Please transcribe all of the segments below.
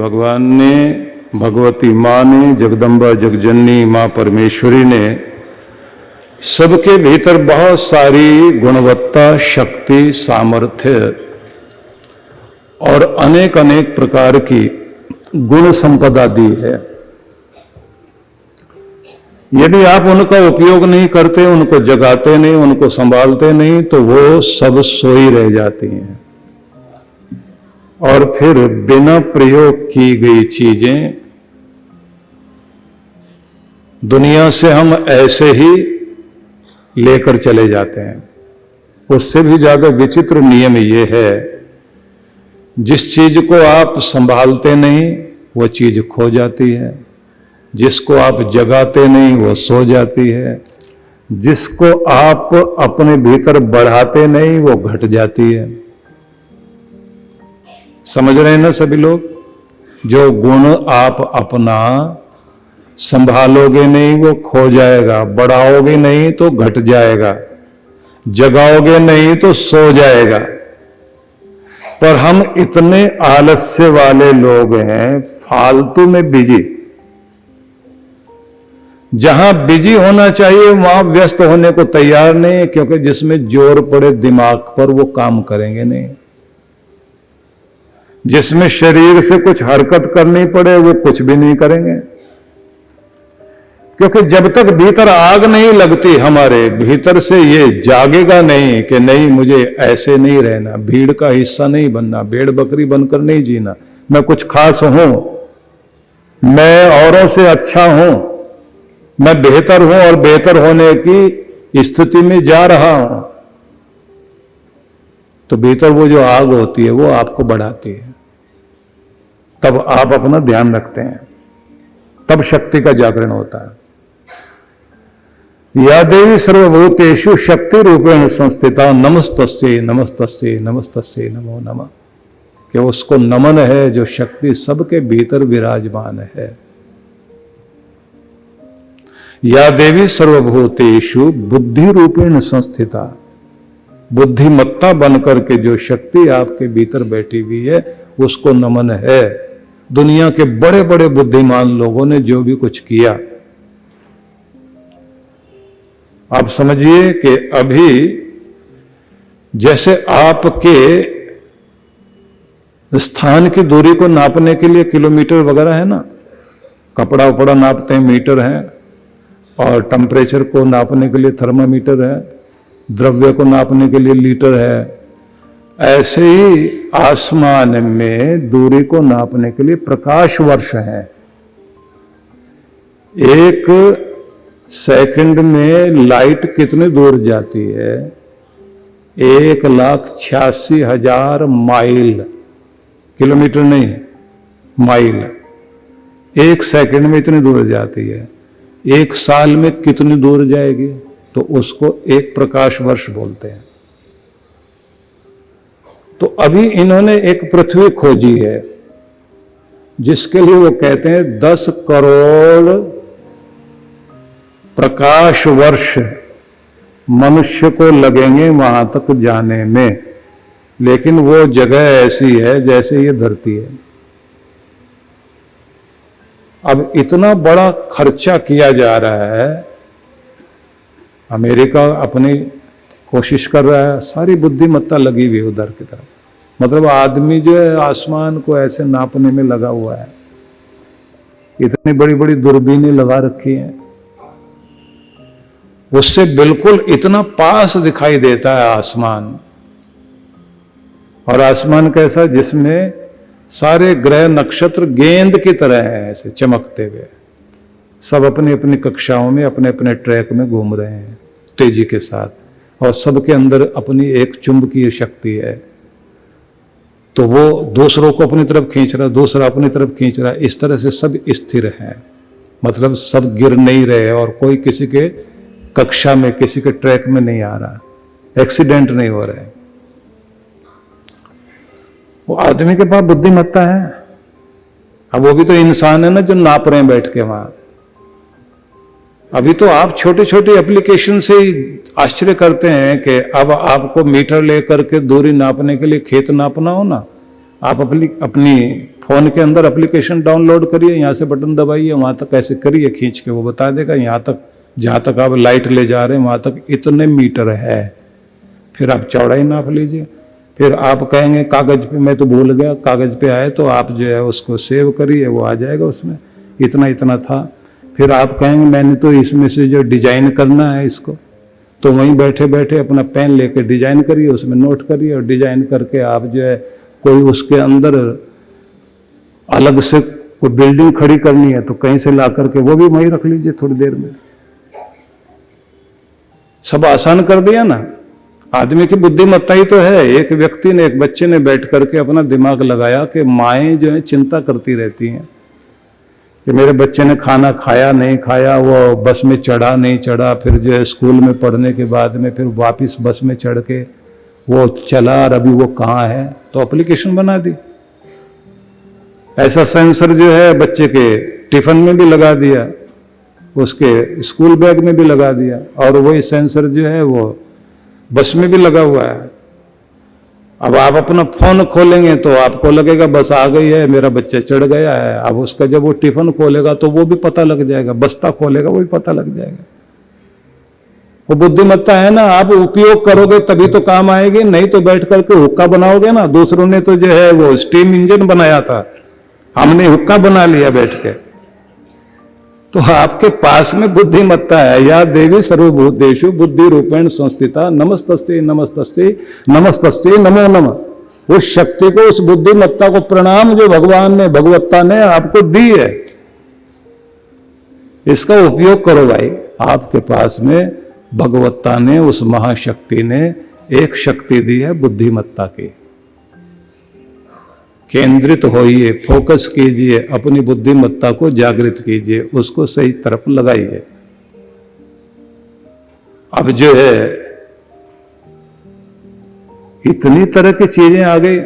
भगवान ने, भगवती माँ ने, जगदम्बा जगजननी माँ परमेश्वरी ने सबके भीतर बहुत सारी गुणवत्ता, शक्ति, सामर्थ्य और अनेक अनेक प्रकार की गुण संपदा दी है। यदि आप उनका उपयोग नहीं करते, उनको जगाते नहीं, उनको संभालते नहीं, तो वो सब सोई रह जाती हैं और फिर बिना प्रयोग की गई चीजें दुनिया से हम ऐसे ही लेकर चले जाते हैं। उससे भी ज्यादा विचित्र नियम ये है, जिस चीज को आप संभालते नहीं वो चीज खो जाती है, जिसको आप जगाते नहीं वो सो जाती है, जिसको आप अपने भीतर बढ़ाते नहीं वो घट जाती है। समझ रहे हैं ना सभी लोग? जो गुण आप अपना संभालोगे नहीं वो खो जाएगा, बढ़ाओगे नहीं तो घट जाएगा, जगाओगे नहीं तो सो जाएगा। पर हम इतने आलस्य वाले लोग हैं, फालतू में बिजी। जहां बिजी होना चाहिए वहां व्यस्त होने को तैयार नहीं, क्योंकि जिसमें जोर पड़े दिमाग पर वो काम करेंगे नहीं। जिसमें शरीर से कुछ हरकत करनी पड़े वो कुछ भी नहीं करेंगे, क्योंकि जब तक भीतर आग नहीं लगती, हमारे भीतर से ये जागेगा नहीं कि नहीं मुझे ऐसे नहीं रहना, भीड़ का हिस्सा नहीं बनना, भेड़ बकरी बनकर नहीं जीना, मैं कुछ खास हूं, मैं औरों से अच्छा हूं, मैं बेहतर हूं और बेहतर होने की स्थिति में जा रहा हूं, तो भीतर वो जो आग होती है वो आपको बढ़ाती है। तब आप अपना ध्यान रखते हैं, तब शक्ति का जागरण होता है। या देवी सर्वभूतेषु शक्ति रूपेण संस्थिता नमस्तस्यै नमस्तस्यै नमस्तस्यै नमो नमः। कि उसको नमन है जो शक्ति सबके भीतर विराजमान है। या देवी सर्वभूतेषु बुद्धि रूपेण संस्थिता, बुद्धिमत्ता बनकर के जो शक्ति आपके भीतर बैठी हुई है उसको नमन है। दुनिया के बड़े बड़े बुद्धिमान लोगों ने जो भी कुछ किया, आप समझिए कि अभी जैसे आपके स्थान की दूरी को नापने के लिए किलोमीटर वगैरह है ना, कपड़ा उपड़ा नापते हैं मीटर है, और टेम्परेचर को नापने के लिए थर्मामीटर है, द्रव्य को नापने के लिए लीटर है, ऐसे ही आसमान में दूरी को नापने के लिए प्रकाश वर्ष है। एक सेकंड में लाइट कितने दूर जाती है? 1,86,000 माइल, किलोमीटर नहीं माइल। एक सेकंड में इतनी दूर जाती है। एक साल में कितनी दूर जाएगी? तो उसको एक प्रकाश वर्ष बोलते हैं। तो अभी इन्होंने एक पृथ्वी खोजी है जिसके लिए वो कहते हैं 10 करोड़ प्रकाश वर्ष मनुष्य को लगेंगे वहां तक जाने में। लेकिन वो जगह ऐसी है जैसे ये धरती है। अब इतना बड़ा खर्चा किया जा रहा है, अमेरिका अपनी कोशिश कर रहा है, सारी बुद्धिमत्ता लगी हुई उधर की तरफ। मतलब आदमी जो है आसमान को ऐसे नापने में लगा हुआ है, इतनी बड़ी बड़ी दूरबीनें लगा रखी हैं, उससे बिल्कुल इतना पास दिखाई देता है आसमान। और आसमान कैसा? जिसमें सारे ग्रह नक्षत्र गेंद की तरह हैं, ऐसे चमकते हुए, सब अपनी अपनी कक्षाओं में अपने अपने ट्रैक में घूम रहे हैं तेजी के साथ, और सबके अंदर अपनी एक चुंबकीय शक्ति है। तो वो दूसरों को अपनी तरफ खींच रहा, दूसरा अपनी तरफ खींच रहा, इस तरह से सब स्थिर हैं। मतलब सब गिर नहीं रहे और कोई किसी के कक्षा में, किसी के ट्रैक में नहीं आ रहा, एक्सीडेंट नहीं हो रहे। वो आदमी के पास बुद्धिमत्ता है। अब वो भी तो इंसान है ना जो नाप रहे हैं बैठ के वहां। अभी तो आप छोटी छोटी एप्लीकेशन से ही आश्चर्य करते हैं कि अब आपको मीटर लेकर के दूरी नापने के लिए खेत नापना हो ना, आप अपनी फ़ोन के अंदर एप्लीकेशन डाउनलोड करिए, यहाँ से बटन दबाइए, वहाँ तक ऐसे करिए खींच के, वो बता देगा यहाँ तक, जहाँ तक आप लाइट ले जा रहे हैं वहाँ तक इतने मीटर है। फिर आप चौड़ाई नाप लीजिए। फिर आप कहेंगे कागज़ पे मैं तो भूल गया, कागज़ पे आए तो आप जो है उसको सेव करिए, वो आ जाएगा उसमें इतना इतना था। फिर आप कहेंगे मैंने तो इसमें से जो डिजाइन करना है इसको, तो वहीं बैठे बैठे अपना पेन लेके डिजाइन करिए, उसमें नोट करिए, और डिजाइन करके आप जो है कोई उसके अंदर अलग से कोई बिल्डिंग खड़ी करनी है तो कहीं से ला करके वो भी वहीं रख लीजिए थोड़ी देर में। सब आसान कर दिया ना। आदमी की बुद्धिमत्ता ही तो है। एक व्यक्ति ने, एक बच्चे ने बैठ करके अपना दिमाग लगाया कि माएँ जो है चिंता करती रहती हैं कि मेरे बच्चे ने खाना खाया नहीं खाया, वो बस में चढ़ा नहीं चढ़ा, फिर जो है स्कूल में पढ़ने के बाद में फिर वापस बस में चढ़ के वो चला और अभी वो कहाँ है, तो एप्लीकेशन बना दी। ऐसा सेंसर जो है बच्चे के टिफिन में भी लगा दिया, उसके स्कूल बैग में भी लगा दिया, और वही सेंसर जो है वो बस में भी लगा हुआ है। अब आप अपना फोन खोलेंगे तो आपको लगेगा बस आ गई है, मेरा बच्चा चढ़ गया है। अब उसका जब वो टिफिन खोलेगा तो वो भी पता लग जाएगा, बस्ता खोलेगा वो भी पता लग जाएगा। वो बुद्धिमत्ता है ना, आप उपयोग करोगे तभी तो काम आएगी, नहीं तो बैठ करके हुक्का बनाओगे ना। दूसरों ने तो जो है वो स्टीम इंजन बनाया था, हमने हुक्का बना लिया बैठ के। तो आपके पास में बुद्धिमत्ता है। या देवी सर्वभूतेषु बुद्धि रूपेण संस्थिता, नमस्तस्यै नमस्तस्यै नमस्तस्यै नमो नमः। उस शक्ति को, उस बुद्धिमत्ता को प्रणाम जो भगवान ने, भगवत्ता ने आपको दी है, इसका उपयोग करो भाई। आपके पास में भगवत्ता ने, उस महाशक्ति ने एक शक्ति दी है बुद्धिमत्ता की। केंद्रित होइए, फोकस कीजिए, अपनी बुद्धिमत्ता को जागृत कीजिए, उसको सही तरफ लगाइए। अब जो है इतनी तरह की चीजें आ गई,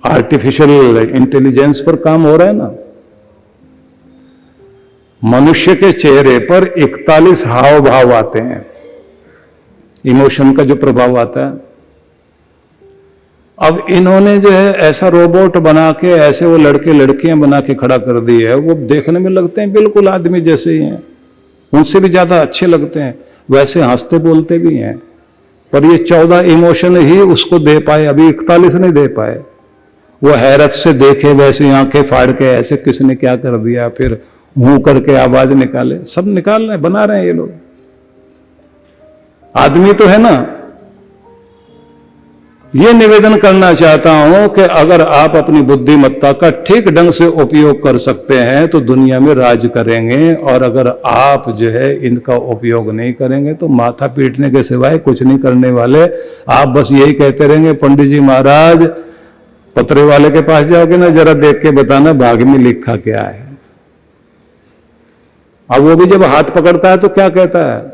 आर्टिफिशियल इंटेलिजेंस पर काम हो रहा है ना। मनुष्य के चेहरे पर 41 हाव भाव आते हैं, इमोशन का जो प्रभाव आता है। अब इन्होंने जो है ऐसा रोबोट बना के, ऐसे वो लड़के लड़कियां बना के खड़ा कर दी है, वो देखने में लगते हैं बिल्कुल आदमी जैसे ही हैं, उनसे भी ज्यादा अच्छे लगते हैं, वैसे हंसते बोलते भी हैं। पर ये 14 इमोशन ही उसको दे पाए, अभी 41 नहीं दे पाए। वो हैरत से देखे, वैसे आंखें फाड़ के ऐसे किसने क्या कर दिया, फिर हूं करके आवाज निकाले, सब निकाल रहे, बना रहे हैं ये लोग। आदमी तो है ना। ये निवेदन करना चाहता हूं कि अगर आप अपनी बुद्धिमत्ता का ठीक ढंग से उपयोग कर सकते हैं तो दुनिया में राज करेंगे, और अगर आप जो है इनका उपयोग नहीं करेंगे तो माथा पीटने के सिवाय कुछ नहीं करने वाले। आप बस यही कहते रहेंगे पंडित जी महाराज, पतरे वाले के पास जाओगे ना, जरा देख के बताना भाग में लिखा क्या है। अब वो भी जब हाथ पकड़ता है तो क्या कहता है,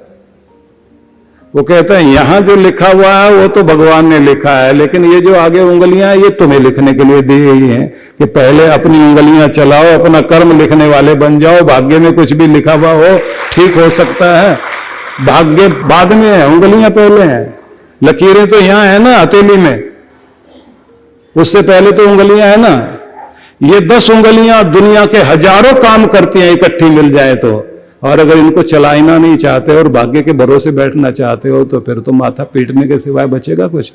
वो कहता है यहां जो लिखा हुआ है वो तो भगवान ने लिखा है, लेकिन ये जो आगे उंगलियां ये तुम्हें लिखने के लिए दी गई हैं कि पहले अपनी उंगलियां चलाओ, अपना कर्म लिखने वाले बन जाओ। भाग्य में कुछ भी लिखा हुआ हो, ठीक हो सकता है, भाग्य बाद में है, उंगलियां पहले हैं। लकीरें तो यहां है ना हथेली में, उससे पहले तो उंगलियां है ना। ये 10 उंगलियां दुनिया के हजारों काम करती हैं इकट्ठी मिल जाए तो। और अगर इनको चलाना नहीं चाहते और भाग्य के भरोसे बैठना चाहते हो तो फिर तो माथा पीटने के सिवाय बचेगा कुछ।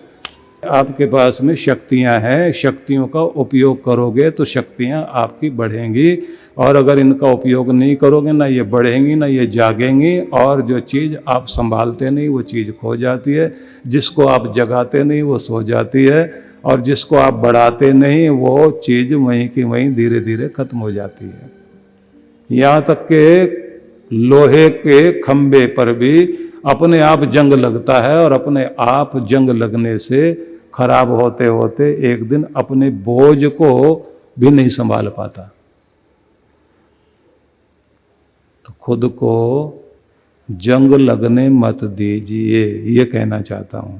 आपके पास में शक्तियां हैं, शक्तियों का उपयोग करोगे तो शक्तियां आपकी बढ़ेंगी, और अगर इनका उपयोग नहीं करोगे ना ये बढ़ेंगी ना ये जागेंगी, और जो चीज़ आप संभालते नहीं वो चीज़ खो जाती है, जिसको आप जगाते नहीं वो सो जाती है, और जिसको आप बढ़ाते नहीं वो चीज़ वहीं की वहीं धीरे धीरे खत्म हो जाती है। यहाँ तक के लोहे के खंबे पर भी अपने आप जंग लगता है, और अपने आप जंग लगने से खराब होते होते एक दिन अपने बोझ को भी नहीं संभाल पाता। तो खुद को जंग लगने मत दीजिए, ये कहना चाहता हूं।